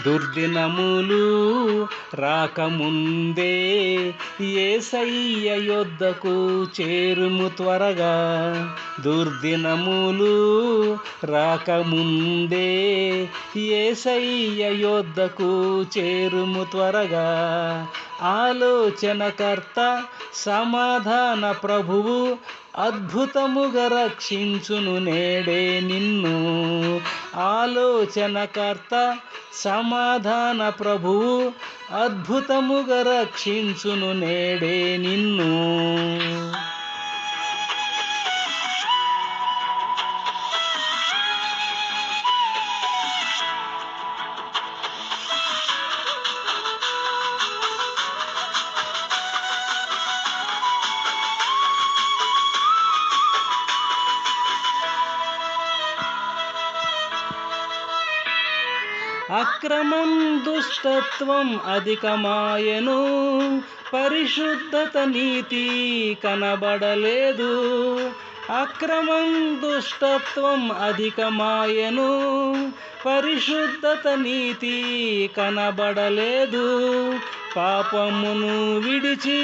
దుర్దినములు రాకముందే యేసయ్య యొద్దకు చేరుము త్వరగా. దుర్దినములు రాకముందే యేసయ్య యొద్దకు చేరుము త్వరగా. ఆలోచనకర్త సమాధాన ప్రభువు అద్భుతముగా రక్షించును నేడే నిన్ను. ఆలోచనకర్త సమాధాన ప్రభువు అద్భుతముగా రక్షించును నేడే నిన్ను. అక్రమం దుష్టత్వం అధికమాయెను, పరిశుద్ధత నీతి కనబడలేదు. అక్రమం దుష్టత్వం అధికమాయెను, పరిశుద్ధత నీతి కనబడలేదు. పాపమును విడిచి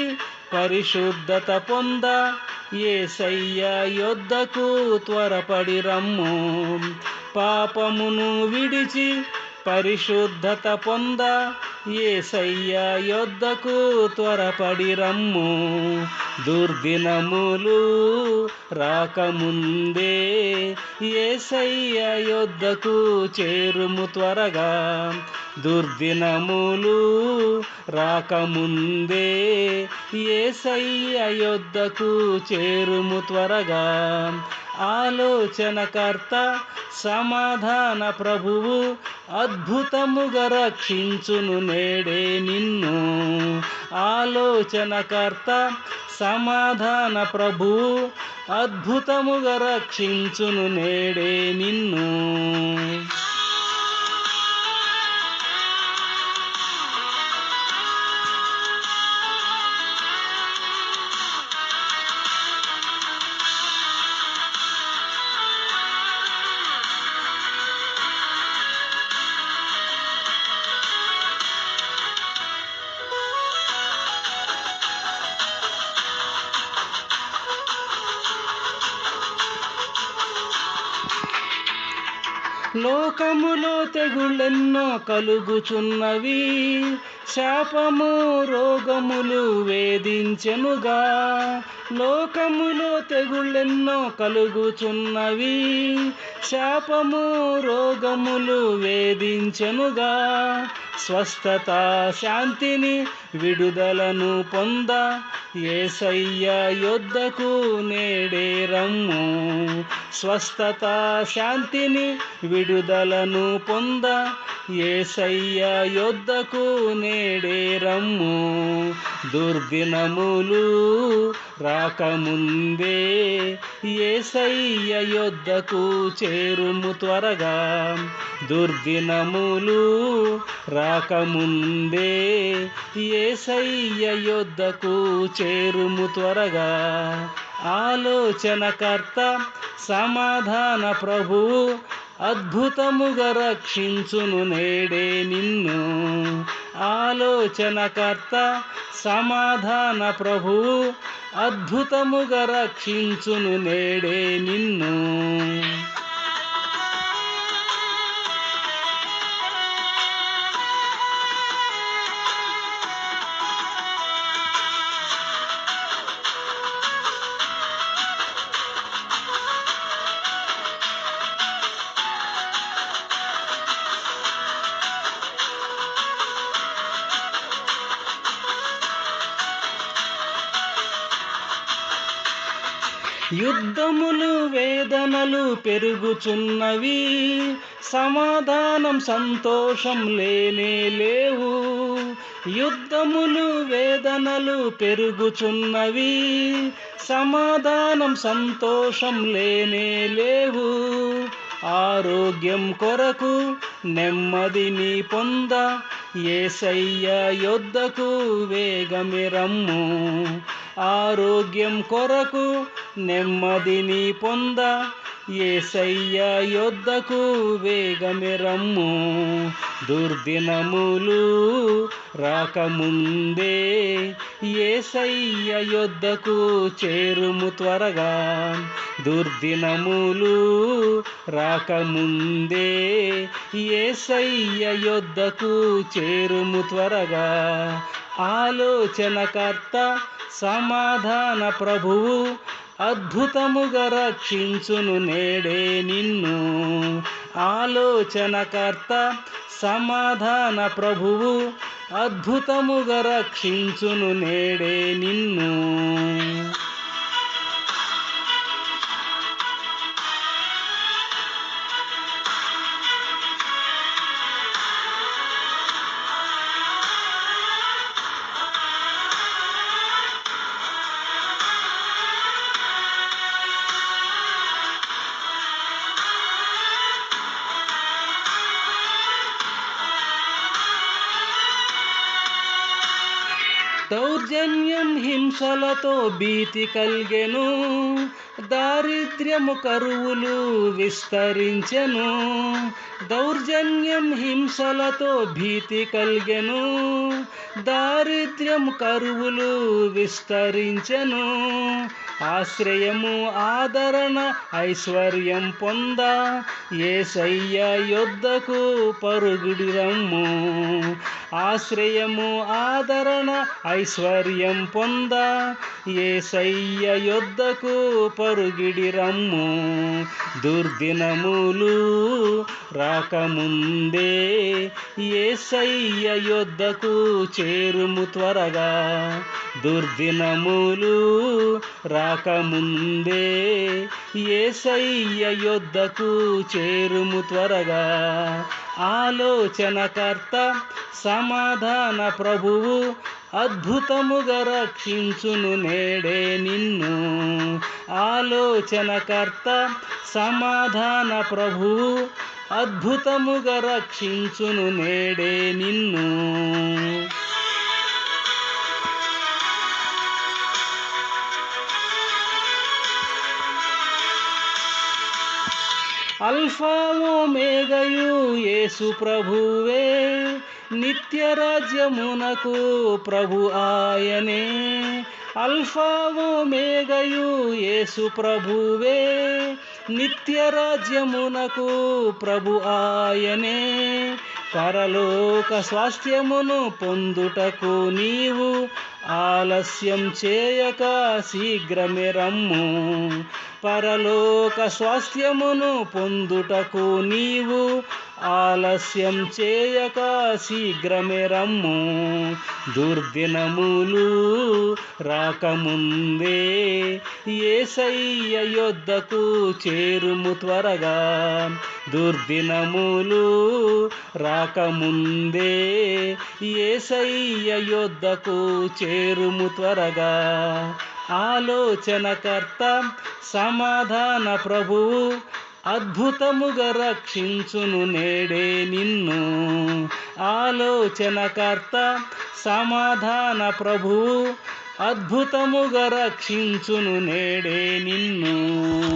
పరిశుద్ధత పొంద యేసయ్య యొద్దకు త్వరపడి రమ్ము. పాపమును విడిచి పరిశుద్ధత పొంద యేసయ్య యొద్దకు త్వరపడి రమ్ము. దుర్దినములు రాకముందే యేసయ్య యొద్దకు చేరుము త్వరగా. దుర్దినములు రాకముందే యేసయ్య యొద్దకు చేరుము త్వరగా. ఆలోచనకర్త సమాధాన ప్రభువు అద్భుతముగా రక్షించును నేడే నిన్ను. ఆలోచనకర్త సమాధాన ప్రభువు అద్భుతముగా రక్షించును నేడే నిన్ను. లోకములో తెగుళ్ళెన్నో కలుగుచున్నవి, శాపము రోగములు వేధించెనుగా. లోకములో తెగుళ్ళెన్నో కలుగుచున్నవి, శాపము రోగములు వేధించెనుగా. స్వస్థత శాంతిని విడుదలను పొంద యేసయ్య యొద్దకు నేడే రమ్ము. స్వస్థత శాంతిని విడుదలను పొంద యేసయ్య యొద్దకు నేడే రమ్ము. దుర్దినములు రాకముందే యేసయ్య యొద్దకు చేరుము త్వరగా. దుర్దినములు రాకముందే యేసయ్య యొద్దకు చేరుము త్వరగా. ఆలోచనకర్త సమాధాన ప్రభువు అద్భుతముగా రక్షించును నేడే నిన్ను. ఆలోచనకర్త సమాధాన ప్రభువు అద్భుతముగా రక్షించును నేడే నిన్ను. యుద్ధములు వేదనలు పెరుగుచున్నవి, సమాధానం సంతోషం లేనే లేవు. యుద్ధములు వేదనలు పెరుగుచున్నవి, సమాధానం సంతోషం లేనే లేవు. ఆరోగ్యం కొరకు నెమ్మదిని పొంద యేసయ్య యొద్దకు వేగమే రమ్ము. ఆరోగ్యం కొరకు నెమ్మదిని పొంద యేసయ్య యొద్దకు వేగమే రమ్ము. దుర్దినములు రాకముందే యేసయ్య యొద్దకు చేరుము త్వరగా. దుర్దినములు రాకముందే యేసయ్య యొద్దకు చేరుము త్వరగా. ఆలోచనకర్త సమాధాన ప్రభువు అద్భుతముగా రక్షించును నేడే నిన్ను. ఆలోచనకర్త సమాధాన ప్రభువు అద్భుతముగా రక్షించును నేడే నిన్ను. దౌర్జన్యం హింసలతో భీతి కల్గెను, దారిద్ర్యము కరువులు విస్తరించెను. దౌర్జన్యం హింసలతో భీతి కల్గెను, దారిద్ర్యము కరువులు విస్తరించెను. ఆశ్రయము ఆదరణ ఐశ్వర్యం పొంద యేసయ్య యొద్దకు పరుగుడి రమ్ము. ఆశ్రయము ఆదరణ ఐశ్వర్యం పొంద యేసయ్య యొద్దకు పరుగిడి రమ్ము. దుర్దినములు రాకముందే యేసయ్య యొద్దకు చేరుము త్వరగా. దుర్దినములు రాకముందే యేసయ్య యొద్దకు చేరుము త్వరగా. ఆలోచనకర్త సమాధాన ప్రభువు అద్భుతముగా రక్షించును నేడే నిన్ను. ఆలోచనకర్త సమాధాన ప్రభువు అద్భుతముగా రక్షించును నేడే నిన్ను. అల్ఫా ఒమేగయు యేసు ప్రభువే, నిత్య రాజ్యమునకు ప్రభు ఆయనే. అల్ఫా ఒమేగయు యేసు ప్రభువే, నిత్య రాజ్యమునకు ప్రభు ఆయనే. పరలోక స్వాస్థ్యమును పొందుటకు నీవు ఆలస్యం చేయక శీఘ్రమే రమ్ము. పరలోక స్వాస్థ్యమును పొందుటకు నీవు ఆలస్యం చేయక శీఘ్రమే రమ్ము. దుర్దినములు రాకముందే యేసయ్య యొద్దకు చేరుము త్వరగా. దుర్దినములు రాకముందే యేసయ్య యొద్దకు చేరుము త్వరగా. ఆలోచనకర్త సమాధాన ప్రభువు అద్భుతముగా రక్షించును నేడే నిన్ను. ఆలోచనకర్త సమాధాన ప్రభువు అద్భుతముగా రక్షించును నేడే నిన్ను.